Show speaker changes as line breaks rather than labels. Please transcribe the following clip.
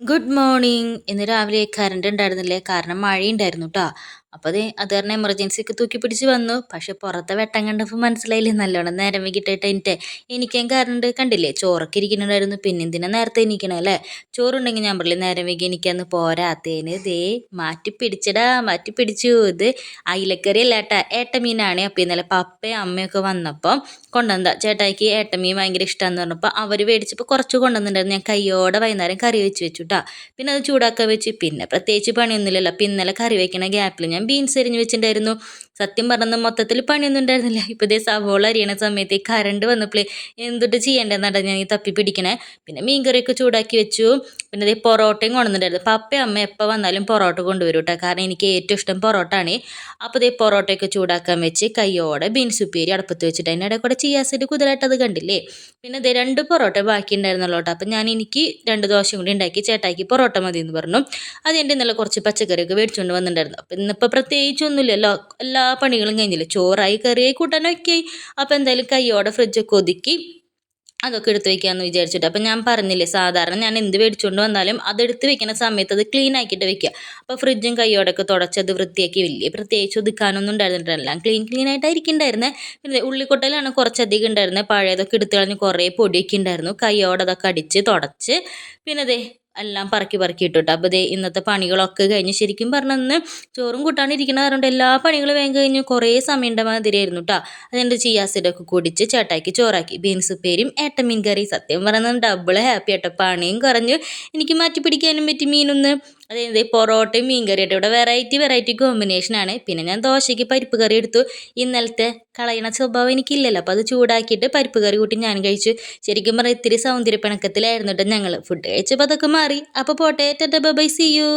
Good morning. ഇന്ന് രാവിലെ current ഉണ്ടായിരുന്നില്ലേ? കാരണം മഴയുണ്ടായിരുന്നു കേട്ടോ. അപ്പോൾ അത് കാരണം എമർജൻസിക്ക് തൂക്കി പിടിച്ച് വന്നു. പക്ഷെ പുറത്തെ വെട്ടം കണ്ടപ്പോൾ മനസ്സിലായില്ലേ, നല്ലോണം നേരം വൈകിട്ടായിട്ട് എനിക്കും കറണ്ട് കണ്ടില്ലേ, ചോറൊക്കെ ഇരിക്കുന്നുണ്ടായിരുന്നു. പിന്നെ എന്തിനാ നേരത്തെ എണീക്കണേ അല്ലേ? ചോറുണ്ടെങ്കിൽ ഞാൻ പറയില്ലേ നേരം വൈകി എനിക്കന്ന് പോരാത്തേന് ദേ മാറ്റി പിടിച്ചടാ, മാറ്റി പിടിച്ചു. ഇത് അയിലക്കറി അല്ല ഏട്ടാ, ഏട്ടമീനാണ്. അപ്പം ഇന്നലെ പപ്പയും അമ്മയൊക്കെ വന്നപ്പോൾ കൊണ്ടുവന്നതാ. ചേട്ടായിക്ക് ഏട്ടമീൻ ഭയങ്കര ഇഷ്ടമാണെന്ന് പറഞ്ഞപ്പോൾ അവർ മേടിച്ചപ്പോൾ കുറച്ച് കൊണ്ടുവന്നിട്ടുണ്ടായിരുന്നു. ഞാൻ കയ്യോടെ വൈകുന്നേരം കറി വെച്ചു കേട്ടോ. പിന്നെ അത് ചൂടാക്കാൻ വെച്ച്. പിന്നെ പ്രത്യേകിച്ച് പണിയൊന്നുമില്ലല്ലോ. അപ്പം ഇന്നലെ കറി വയ്ക്കണ ഗ്യാപ്പിൽ ഞാൻ ബീൻസ് അരിഞ്ഞ് വെച്ചിട്ടുണ്ടായിരുന്നു. സത്യം പറഞ്ഞാൽ മൊത്തത്തിൽ പണിയൊന്നും ഉണ്ടായിരുന്നില്ല. ഇപ്പോൾ ഇതേ സവോള അരിയണ സമയത്ത് കറണ്ട് വന്നപ്പോൾ എന്തുട്ട് ചെയ്യേണ്ടതെന്നാണ് ഞാൻ ഈ തപ്പി പിടിക്കണേ. പിന്നെ മീൻകറിയൊക്കെ ചൂടാക്കി വെച്ചു. പിന്നെ ഇതേ പൊറോട്ടയും കൊണ്ടുവന്നിട്ടുണ്ടായിരുന്നു. പപ്പയും അമ്മ എപ്പോൾ വന്നാലും പൊറോട്ട കൊണ്ടുവരും കേട്ടോ. കാരണം എനിക്ക് ഏറ്റവും ഇഷ്ടം പൊറോട്ട ആണ്. അപ്പോൾ ഇതേ പൊറോട്ടയൊക്കെ ചൂടാക്കാൻ വെച്ച് കയ്യോടെ ബീൻസ് ഉപ്പേരി അടുപ്പത്ത് വെച്ചിട്ട് അതിൻ്റെ ഇടയിൽ കൂടെ ചിയാസിഡ് കുതിരായിട്ട് അത് കണ്ടില്ലേ. പിന്നെ ഇതേ 2 പൊറോട്ട ബാക്കി ഉണ്ടായിരുന്നല്ലോ കേട്ടോ. അപ്പം ഞാൻ എനിക്ക് 2 ദോശയും കൂടി ഉണ്ടാക്കി. ചേട്ടായിക്ക് പൊറോട്ട മതി എന്ന് പറഞ്ഞു. അത് എൻ്റെ ഇന്നലെ കുറച്ച് പച്ചക്കറിയൊക്കെ മേടിച്ചുകൊണ്ട് വന്നിട്ടുണ്ടായിരുന്നു. അപ്പം ഇന്നിപ്പോൾ പ്രത്യേകിച്ചൊന്നുമില്ലല്ലോ, എല്ലാ പണികളും കഴിഞ്ഞില്ലേ. ചോറായി, കറിയായി, കൂട്ടാനൊക്കെ ആയി. അപ്പോൾ എന്തായാലും കയ്യോടെ ഫ്രിഡ്ജൊക്കെ ഒതുക്കി അതൊക്കെ എടുത്ത് വെക്കാമെന്ന് വിചാരിച്ചിട്ട്. അപ്പം ഞാൻ പറഞ്ഞില്ലേ, സാധാരണ ഞാൻ എന്ത് മേടിച്ചുകൊണ്ട് വന്നാലും അതെടുത്ത് വെക്കുന്ന സമയത്ത് അത് ക്ലീൻ ആക്കിയിട്ട് വെക്കുക. അപ്പോൾ ഫ്രിഡ്ജും കയ്യോടൊക്കെ തുടച്ചത് വൃത്തിയാക്കി, വലിയ പ്രത്യേകിച്ച് ഒതുക്കാനൊന്നും ഉണ്ടായിരുന്നില്ല, എല്ലാം ക്ലീൻ ആയിട്ടായിരിക്കുന്നുണ്ടായിരുന്നത്. പിന്നെ ഉള്ളിക്കൊട്ടലാണ് കുറച്ചധികം ഉണ്ടായിരുന്നത്. പഴയതൊക്കെ എടുത്ത് കളഞ്ഞ് കുറേ പൊടിയൊക്കെ ഉണ്ടായിരുന്നു. കയ്യോടെ അതൊക്കെ അടിച്ച് തുടച്ച് പിന്നെ ദേ എല്ലാം പറക്കി പറക്കി ഇട്ടിട്ട്. അപ്പോൾ ദേ ഇന്നത്തെ പണികളൊക്കെ കഴിഞ്ഞ്, ശരിക്കും പറഞ്ഞന്ന് ചോറും കൂട്ടാനിരിക്കണ കാരണം എല്ലാ പണികളും വേഗം കഴിഞ്ഞ് കുറേ സമയൻ്റെ മാതിരിയായിരുന്നു കേട്ടോ. അതെൻ്റെ ചിയാസിഡൊക്കെ കുടിച്ച് ചേട്ടായിക്ക് ചോറാക്കി. ബീൻസ് ഉപ്പേരിയും ഏട്ടമീൻ കറി. സത്യം പറഞ്ഞാൽ ഡബിൾ ഹാപ്പി ആട്ടോ. പണിയും കുറഞ്ഞു, എനിക്ക് മാറ്റി പിടിക്കാനും പറ്റി മീനൊന്ന്. അതായത് പൊറോട്ടയും മീൻ കറിയായിട്ട് ഇവിടെ വെറൈറ്റി കോമ്പിനേഷനാണ്. പിന്നെ ഞാൻ ദോശയ്ക്ക് പരിപ്പ് കറി എടുത്തു. ഇന്നലത്തെ കളയണ സ്വഭാവം എനിക്കില്ലല്ലോ, അപ്പോൾ അത് ചൂടാക്കിയിട്ട് പരിപ്പ് കറി കൂട്ടി ഞാൻ കഴിച്ചു. ശരിക്കും പറഞ്ഞാൽ ഇത്തിരി സൗന്ദര്യപ്പിണക്കത്തിലായിരുന്നു കേട്ടോ ഞങ്ങൾ. ഫുഡ് കഴിച്ചപ്പോൾ അതൊക്കെ മാറി. അപ്പോൾ പോട്ടെ, tata bye bye, see U.